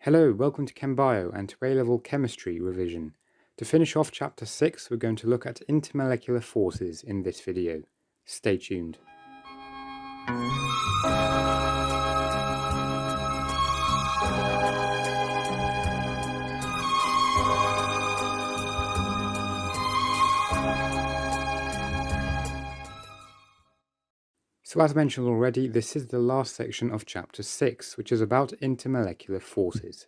Hello, welcome to ChemBio and to A-Level Chemistry revision. To finish off Chapter 6, we're going to look at intermolecular forces in this video. Stay tuned. So as mentioned already, this is the last section of Chapter 6, which is about intermolecular forces.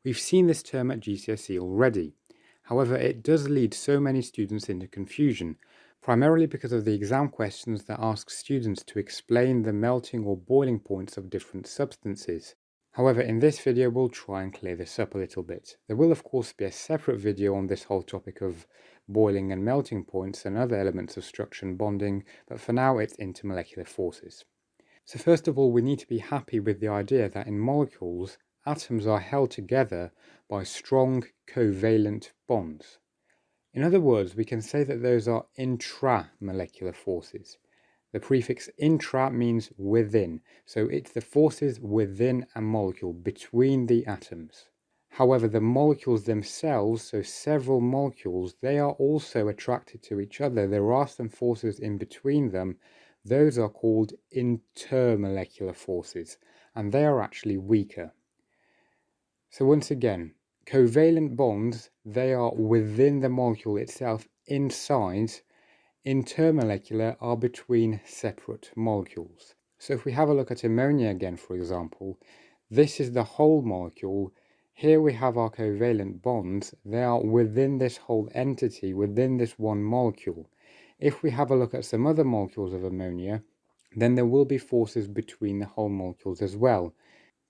We've seen this term at GCSE already. However, it does lead so many students into confusion, primarily because of the exam questions that ask students to explain the melting or boiling points of different substances. However, in this video we'll try and clear this up a little bit. There will of course be a separate video on this whole topic of boiling and melting points and other elements of structure and bonding, but for now it's intermolecular forces. So first of all, we need to be happy with the idea that in molecules, atoms are held together by strong covalent bonds. In other words, we can say that those are intramolecular forces. The prefix intra means within, so it's the forces within a molecule, between the atoms. However, the molecules themselves, so several molecules, they are also attracted to each other. There are some forces in between them. Those are called intermolecular forces, and they are actually weaker. So once again, covalent bonds, they are within the molecule itself, inside. Intermolecular are between separate molecules. So if we have a look at ammonia again, for example, this is the whole molecule. Here we have our covalent bonds. They are within this whole entity, within this one molecule. If we have a look at some other molecules of ammonia, then there will be forces between the whole molecules as well.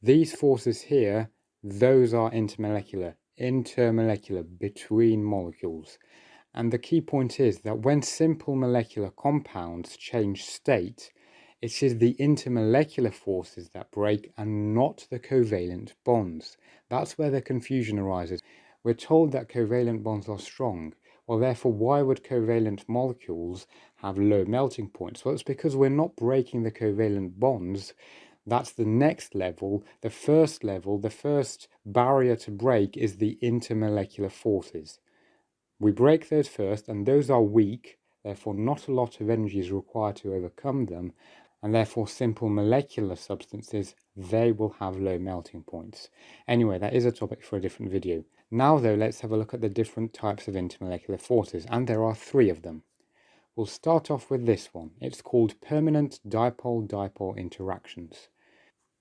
These forces here, those are intermolecular, between molecules. And the key point is that when simple molecular compounds change state, it is the intermolecular forces that break and not the covalent bonds. That's where the confusion arises. We're told that covalent bonds are strong. Well, therefore, why would covalent molecules have low melting points? Well, it's because we're not breaking the covalent bonds. That's the next level. The first barrier to break is the intermolecular forces. We break those first, and those are weak, therefore not a lot of energy is required to overcome them, and therefore simple molecular substances, they will have low melting points. Anyway, that is a topic for a different video. Now though, let's have a look at the different types of intermolecular forces, and there are 3 of them. We'll start off with this one. It's called permanent dipole-dipole interactions.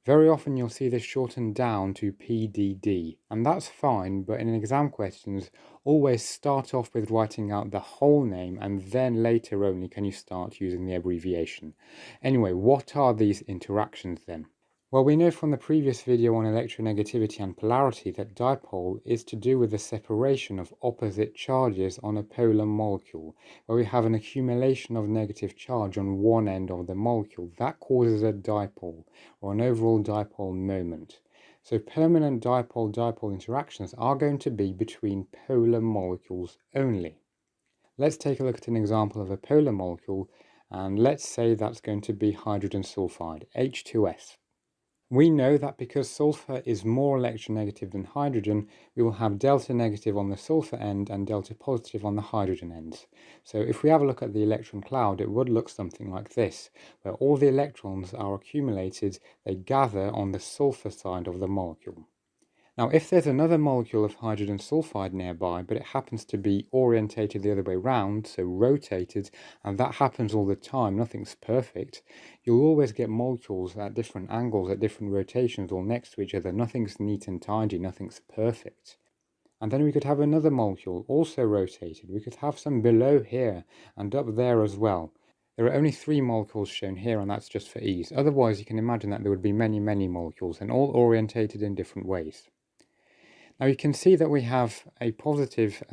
Very often you'll see this shortened down to PDD, and that's fine, but in exam questions, always start off with writing out the whole name, and then later only can you start using the abbreviation. Anyway, what are these interactions then? Well, we know from the previous video on electronegativity and polarity that dipole is to do with the separation of opposite charges on a polar molecule, where we have an accumulation of negative charge on one end of the molecule. That causes a dipole, or an overall dipole moment. So permanent dipole-dipole interactions are going to be between polar molecules only. Let's take a look at an example of a polar molecule, and let's say that's going to be hydrogen sulfide, H2S. We know that because sulfur is more electronegative than hydrogen, we will have delta negative on the sulfur end and delta positive on the hydrogen ends. So if we have a look at the electron cloud, it would look something like this, where all the electrons are accumulated, they gather on the sulfur side of the molecule. Now, if there's another molecule of hydrogen sulfide nearby, but it happens to be orientated the other way round, so rotated, and that happens all the time, nothing's perfect, you'll always get molecules at different angles, at different rotations, all next to each other. Nothing's neat and tidy, nothing's perfect. And then we could have another molecule also rotated. We could have some below here and up there as well. There are only 3 molecules shown here, and that's just for ease. Otherwise, you can imagine that there would be many, many molecules, and all orientated in different ways. Now you can see that we have a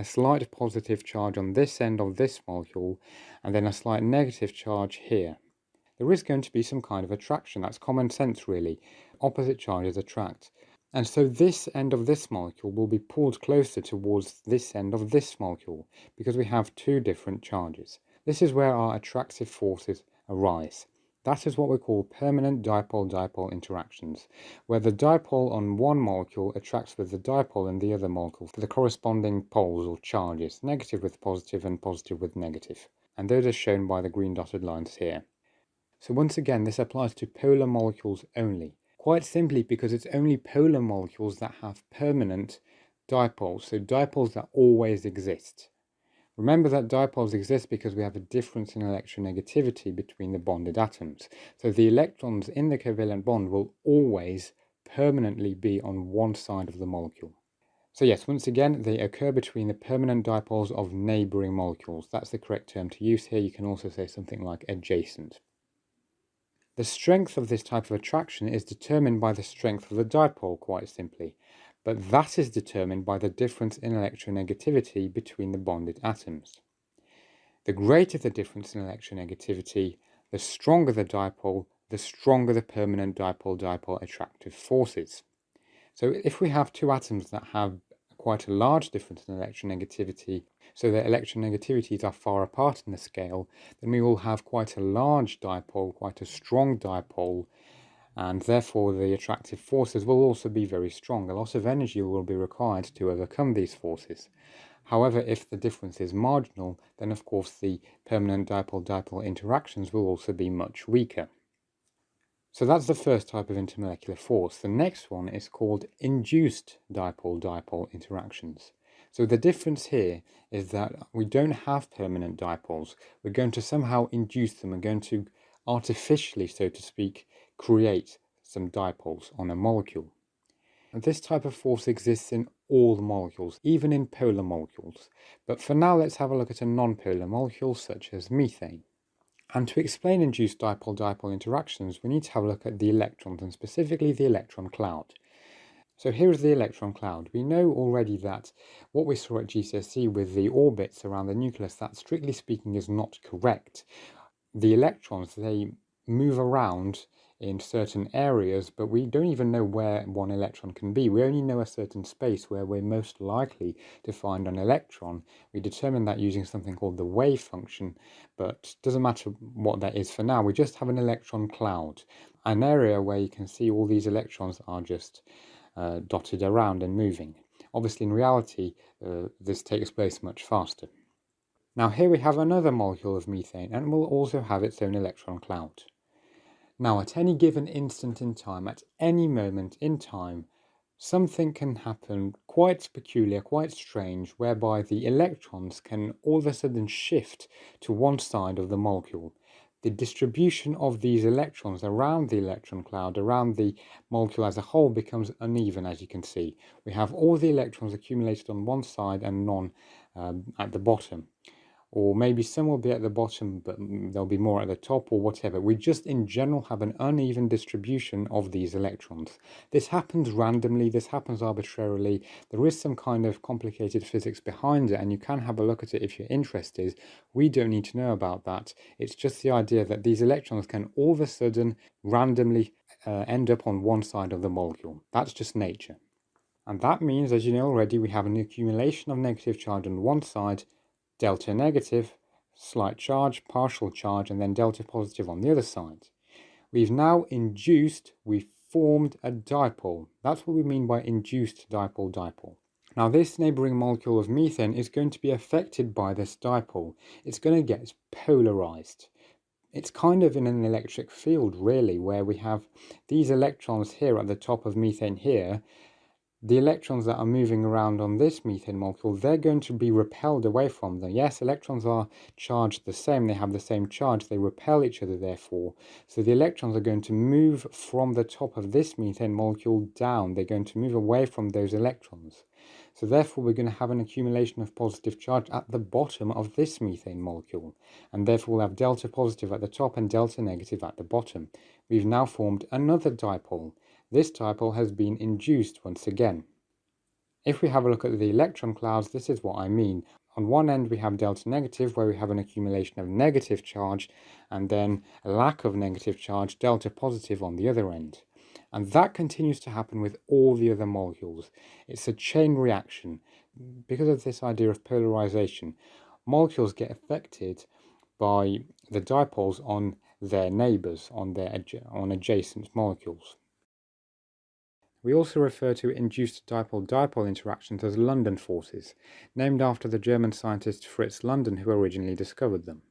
slight positive charge on this end of this molecule, and then a slight negative charge here. There is going to be some kind of attraction. That's common sense really. Opposite charges attract. And so this end of this molecule will be pulled closer towards this end of this molecule, because we have 2 different charges. This is where our attractive forces arise. That is what we call permanent dipole-dipole interactions, where the dipole on one molecule attracts with the dipole in the other molecule for the corresponding poles or charges, negative with positive and positive with negative. And those are shown by the green dotted lines here. So once again, this applies to polar molecules only. Quite simply because it's only polar molecules that have permanent dipoles, so dipoles that always exist. Remember that dipoles exist because we have a difference in electronegativity between the bonded atoms. So the electrons in the covalent bond will always permanently be on one side of the molecule. So yes, once again, they occur between the permanent dipoles of neighbouring molecules. That's the correct term to use here. You can also say something like adjacent. The strength of this type of attraction is determined by the strength of the dipole, quite simply, but that is determined by the difference in electronegativity between the bonded atoms. The greater the difference in electronegativity, the stronger the dipole, the stronger the permanent dipole-dipole attractive forces. So if we have two atoms that have quite a large difference in electronegativity, so their electronegativities are far apart in the scale, then we will have quite a large dipole, quite a strong dipole, and therefore the attractive forces will also be very strong. A lot of energy will be required to overcome these forces. However, if the difference is marginal, then of course the permanent dipole-dipole interactions will also be much weaker. So that's the first type of intermolecular force. The next one is called induced dipole-dipole interactions. So the difference here is that we don't have permanent dipoles. We're going to somehow induce them. We're going to artificially, so to speak, create some dipoles on a molecule. And this type of force exists in all molecules, even in polar molecules. But for now, let's have a look at a non-polar molecule such as methane. And to explain induced dipole-dipole interactions, we need to have a look at the electrons, and specifically the electron cloud. So here is the electron cloud. We know already that what we saw at GCSE with the orbits around the nucleus, that strictly speaking is not correct. The electrons, they move around in certain areas, but we don't even know where one electron can be. We only know a certain space where we're most likely to find an electron. We determine that using something called the wave function, but it doesn't matter what that is for now. We just have an electron cloud, an area where you can see all these electrons are just dotted around and moving. Obviously, in reality, this takes place much faster. Now here we have another molecule of methane, and will also have its own electron cloud. Now at any given instant in time, at any moment in time, something can happen quite peculiar, quite strange, whereby the electrons can all of a sudden shift to one side of the molecule. The distribution of these electrons around the electron cloud, around the molecule as a whole, becomes uneven, as you can see. We have all the electrons accumulated on one side and none at the bottom. Or maybe some will be at the bottom, but there'll be more at the top or whatever. We just in general have an uneven distribution of these electrons. This happens randomly, this happens arbitrarily. There is some kind of complicated physics behind it, and you can have a look at it if you're interested. We don't need to know about that. It's just the idea that these electrons can all of a sudden randomly end up on one side of the molecule. That's just nature. And that means, as you know already, we have an accumulation of negative charge on one side, delta negative, slight charge, partial charge, and then delta positive on the other side. We've now we've formed a dipole. That's what we mean by induced dipole-dipole. Now this neighbouring molecule of methane is going to be affected by this dipole. It's going to get polarized. It's kind of in an electric field, really, where we have these electrons here at the top of methane here. The electrons that are moving around on this methane molecule, they're going to be repelled away from them. Yes, electrons are charged the same, they have the same charge, they repel each other therefore. So the electrons are going to move from the top of this methane molecule down. They're going to move away from those electrons. So therefore we're going to have an accumulation of positive charge at the bottom of this methane molecule. And therefore we'll have delta positive at the top and delta negative at the bottom. We've now formed another dipole. This dipole has been induced once again. If we have a look at the electron clouds, this is what I mean. On one end we have delta negative, where we have an accumulation of negative charge, and then a lack of negative charge, delta positive on the other end. And that continues to happen with all the other molecules. It's a chain reaction. Because of this idea of polarization, molecules get affected by the dipoles on their neighbours on adjacent molecules. We also refer to induced dipole-dipole interactions as London forces, named after the German scientist Fritz London who originally discovered them.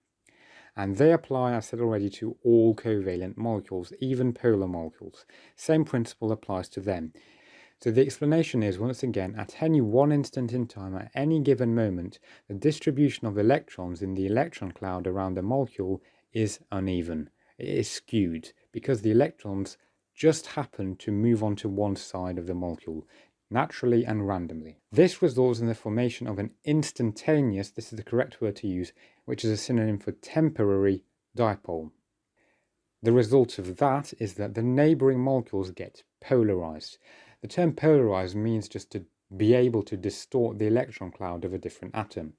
And they apply, as said already, to all covalent molecules, even polar molecules. Same principle applies to them. So the explanation is, once again, at any one instant in time, at any given moment, the distribution of electrons in the electron cloud around a molecule is uneven. It is skewed because the electrons just happen to move onto one side of the molecule, naturally and randomly. This results in the formation of an instantaneous, this is the correct word to use, which is a synonym for temporary dipole. The result of that is that the neighbouring molecules get polarized. The term polarized means just to be able to distort the electron cloud of a different atom,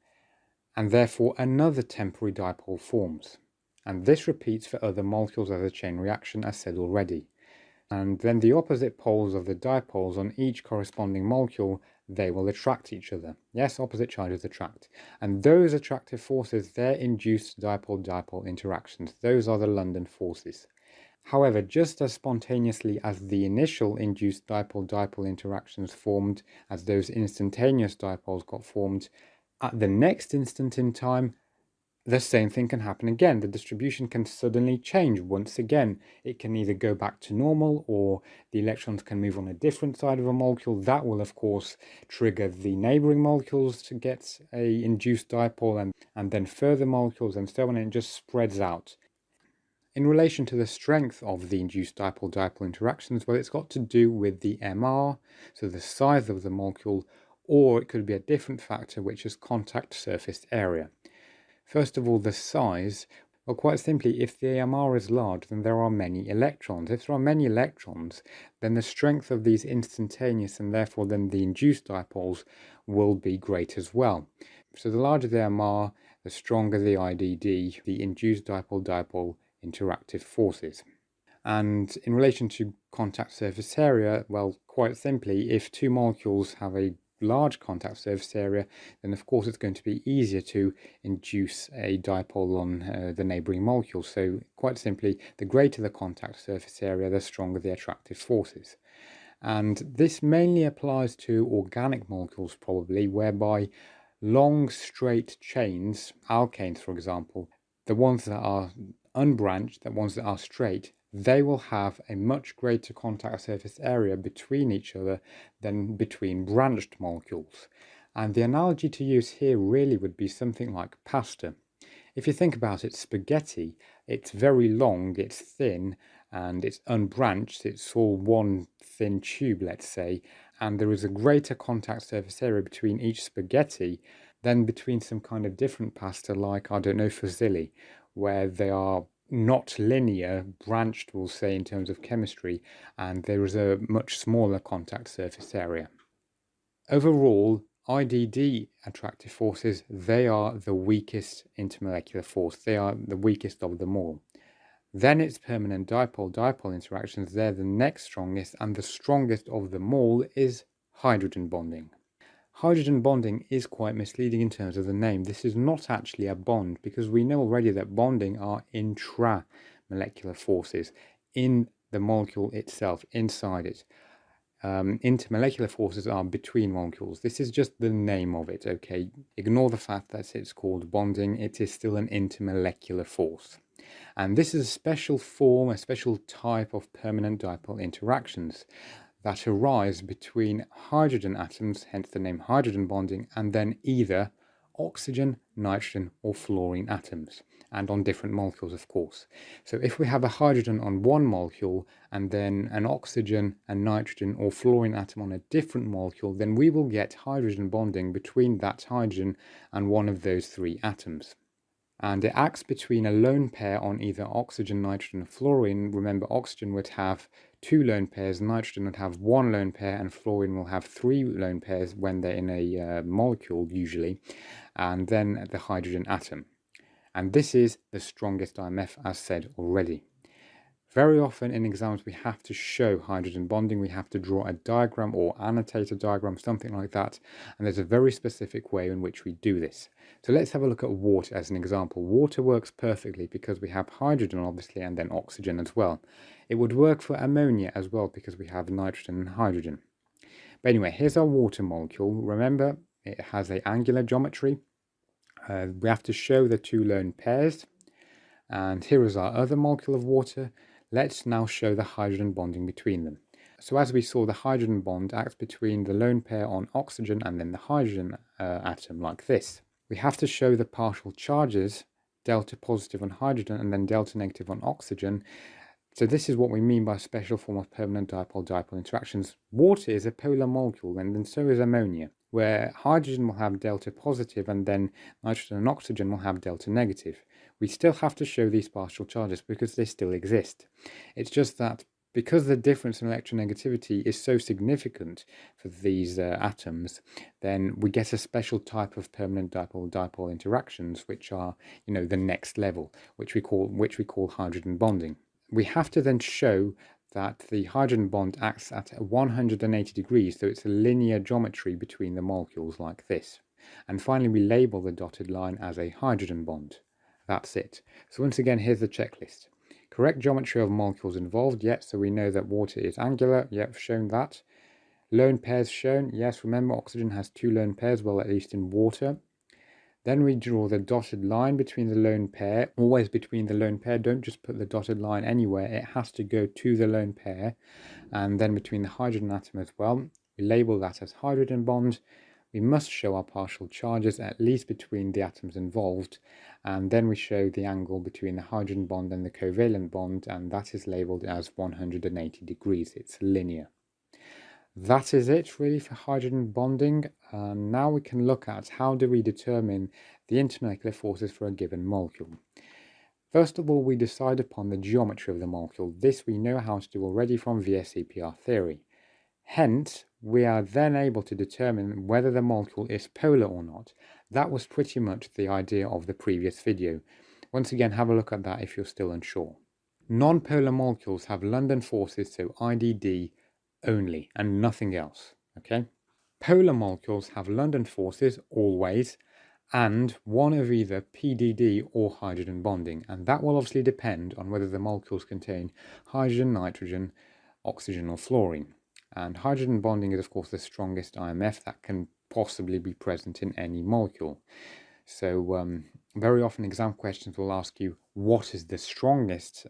and therefore another temporary dipole forms. And this repeats for other molecules as a chain reaction, as said already. And then the opposite poles of the dipoles on each corresponding molecule, they will attract each other. Yes, opposite charges attract. And those attractive forces, they're induced dipole-dipole interactions. Those are the London forces. However, just as spontaneously as the initial induced dipole-dipole interactions formed, as those instantaneous dipoles got formed, at the next instant in time, the same thing can happen again. The distribution can suddenly change once again. It can either go back to normal or the electrons can move on a different side of a molecule. That will, of course, trigger the neighboring molecules to get a induced dipole and then further molecules and so on, and it just spreads out. In relation to the strength of the induced dipole-dipole interactions, well, it's got to do with the MR, so the size of the molecule, or it could be a different factor, which is contact surface area. First of all, the size. Well, quite simply, if the AMR is large, then there are many electrons. If there are many electrons, then the strength of these instantaneous and therefore then the induced dipoles will be great as well. So the larger the AMR, the stronger the IDD, the induced dipole-dipole interactive forces. And in relation to contact surface area, well, quite simply, if two molecules have a large contact surface area, then of course it's going to be easier to induce a dipole on the neighbouring molecule. So quite simply, the greater the contact surface area, the stronger the attractive forces. And this mainly applies to organic molecules probably, whereby long straight chains, alkanes for example, the ones that are unbranched, the ones that are straight, they will have a much greater contact surface area between each other than between branched molecules. And the analogy to use here really would be something like pasta. If you think about it, spaghetti, it's very long, it's thin, and it's unbranched, it's all one thin tube, let's say, and there is a greater contact surface area between each spaghetti than between some kind of different pasta like, I don't know, fusilli, where they are not linear, branched, we'll say, in terms of chemistry, and there is a much smaller contact surface area. Overall, IDD attractive forces, they are the weakest intermolecular force. They are the weakest of them all. Then it's permanent dipole-dipole interactions. They're the next strongest, and the strongest of them all is hydrogen bonding. Hydrogen bonding is quite misleading in terms of the name. This is not actually a bond, because we know already that bonding are intramolecular forces in the molecule itself, inside it. Intermolecular forces are between molecules. This is just the name of it, okay? Ignore the fact that it's called bonding. It is still an intermolecular force. And this is a special form, a special type of permanent dipole interactions that arise between hydrogen atoms, hence the name hydrogen bonding, and then either oxygen, nitrogen, or fluorine atoms, and on different molecules, of course. So if we have a hydrogen on one molecule and then an oxygen, a nitrogen, or fluorine atom on a different molecule, then we will get hydrogen bonding between that hydrogen and one of those three atoms. And it acts between a lone pair on either oxygen, nitrogen, or fluorine. Remember, oxygen would have two lone pairs, nitrogen would have one lone pair, and fluorine will have three lone pairs when they're in a molecule usually, and then the hydrogen atom. And this is the strongest IMF, as said already. Very often in exams we have to show hydrogen bonding, we have to draw a diagram or annotate a diagram, something like that, and there's a very specific way in which we do this. So let's have a look at water as an example. Water works perfectly because we have hydrogen obviously and then oxygen as well. It would work for ammonia as well because we have nitrogen and hydrogen. But anyway, here's our water molecule. Remember, it has an angular geometry. We have to show the two lone pairs. And here is our other molecule of water. Let's now show the hydrogen bonding between them. So as we saw, the hydrogen bond acts between the lone pair on oxygen and then the hydrogen atom like this. We have to show the partial charges, delta positive on hydrogen and then delta negative on oxygen. So this is what we mean by a special form of permanent dipole-dipole interactions. Water is a polar molecule, and then so is ammonia, where hydrogen will have delta positive and then nitrogen and oxygen will have delta negative. We still have to show these partial charges because they still exist. It's just that because the difference in electronegativity is so significant for these atoms, then we get a special type of permanent dipole-dipole interactions, which are, the next level, which we call hydrogen bonding. We have to then show that the hydrogen bond acts at 180 degrees, so it's a linear geometry between the molecules like this. And finally, we label the dotted line as a hydrogen bond. That's it. So once again, here's the checklist. Correct geometry of molecules involved, yep, so we know that water is angular, yep, shown that. Lone pairs shown, yes, remember oxygen has two lone pairs, well, at least in water. Then we draw the dotted line between the lone pair, always between the lone pair. Don't just put the dotted line anywhere, it has to go to the lone pair, and then between the hydrogen atom as well. We label that as hydrogen bond. We must show our partial charges, at least between the atoms involved, and then we show the angle between the hydrogen bond and the covalent bond, and that is labeled as 180 degrees. It's linear. That is it really for hydrogen bonding. Now we can look at how do we determine the intermolecular forces for a given molecule. First of all, we decide upon the geometry of the molecule. This we know how to do already from VSEPR theory. Hence, we are then able to determine whether the molecule is polar or not. That was pretty much the idea of the previous video. Once again, have a look at that if you're still unsure. Non-polar molecules have London forces, so IDD only and nothing else. Okay. Polar molecules have London forces always and one of either PDD or hydrogen bonding, and that will obviously depend on whether the molecules contain hydrogen, nitrogen, oxygen or fluorine. And hydrogen bonding is of course the strongest IMF that can possibly be present in any molecule. So very often exam questions will ask you, what is the strongest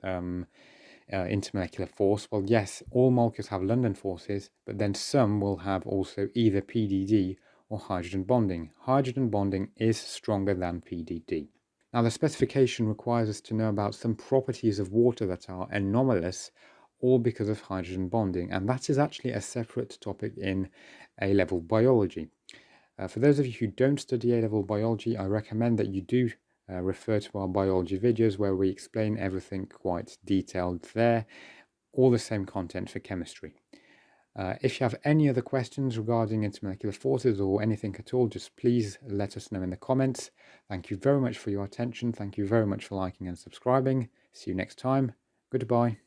intermolecular force? Well, yes, all molecules have London forces, but then some will have also either PDD or hydrogen bonding. Hydrogen bonding is stronger than PDD. Now, the specification requires us to know about some properties of water that are anomalous, all because of hydrogen bonding, and that is actually a separate topic in A-level biology. For those of you who don't study A-level biology, I recommend that you do refer to our biology videos where we explain everything quite detailed there, all the same content for chemistry. If you have any other questions regarding intermolecular forces or anything at all, just please let us know in the comments. Thank you very much for your attention. Thank you very much for liking and subscribing. See you next time. Goodbye.